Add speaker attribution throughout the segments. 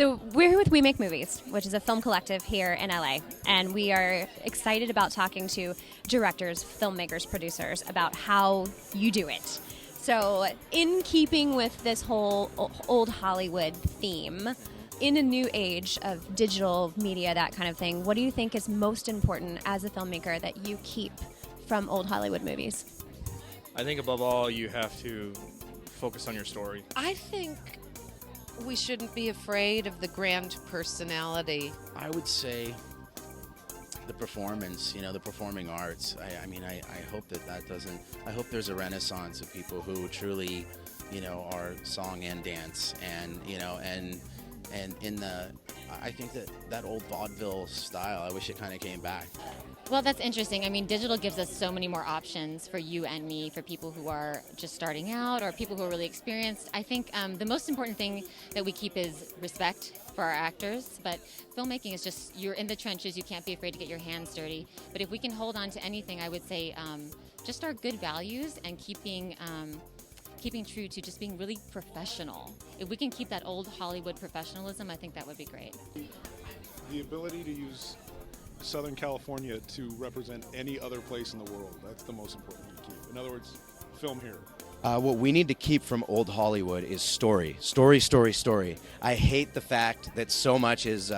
Speaker 1: So we're here with We Make Movies, which is a film collective here in LA, and we are excited about talking to directors, filmmakers, producers about how you do it. So in keeping with this whole old Hollywood theme, in a new age of digital media, that kind of thing, what do you think is most important as a filmmaker that you keep from old Hollywood movies?
Speaker 2: I think above all, you have to focus on your story.
Speaker 3: I think we shouldn't be afraid of the grand personality.
Speaker 4: I would say the performance, the performing arts. I hope that doesn't. I hope there's a renaissance of people who truly, are song and dance, and in the. I think that old vaudeville style, I wish it kind of came back.
Speaker 5: Well, that's interesting. I mean, digital gives us so many more options for you and me, for people who are just starting out or people who are really experienced. I think the most important thing that we keep is respect for our actors. But filmmaking is just, you're in the trenches, you can't be afraid to get your hands dirty. But if we can hold on to anything, I would say just our good values and keeping true to just being really professional. If we can keep that old Hollywood professionalism, I think that would be great.
Speaker 6: The ability to use Southern California to represent any other place in the world, that's the most important thing to keep. In other words, film here.
Speaker 7: What we need to keep from old Hollywood is story. Story, story, story. I hate the fact that so much is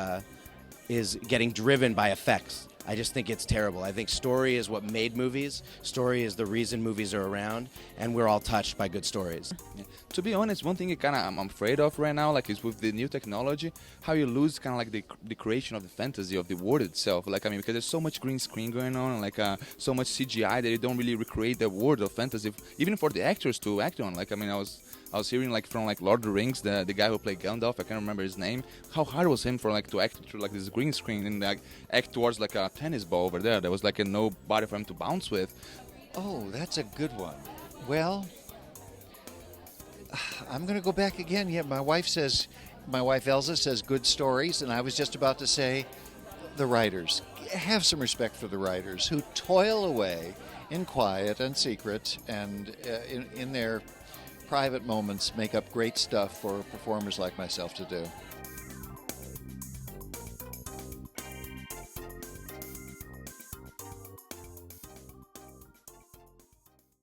Speaker 7: getting driven by effects. I just think it's terrible. I think story is what made movies. Story is the reason movies are around, and we're all touched by good stories.
Speaker 8: Yeah. To be honest, one thing I'm afraid of right now, is with the new technology, how you lose the creation of the fantasy of the world itself. Because there's so much green screen going on, so much CGI that you don't really recreate the world of fantasy, even for the actors to act on. I was hearing from Lord of the Rings, the guy who played Gandalf, I can't remember his name, how hard it was him for to act through this green screen and act towards a tennis ball over there. There was nobody for him to bounce with.
Speaker 9: Oh, that's a good one. Well, I'm going to go back again. Yeah, my wife Elza says good stories, and I was just about to say the writers. Have some respect for the writers who toil away in quiet and secret and in their private moments make up great stuff for performers like myself to do.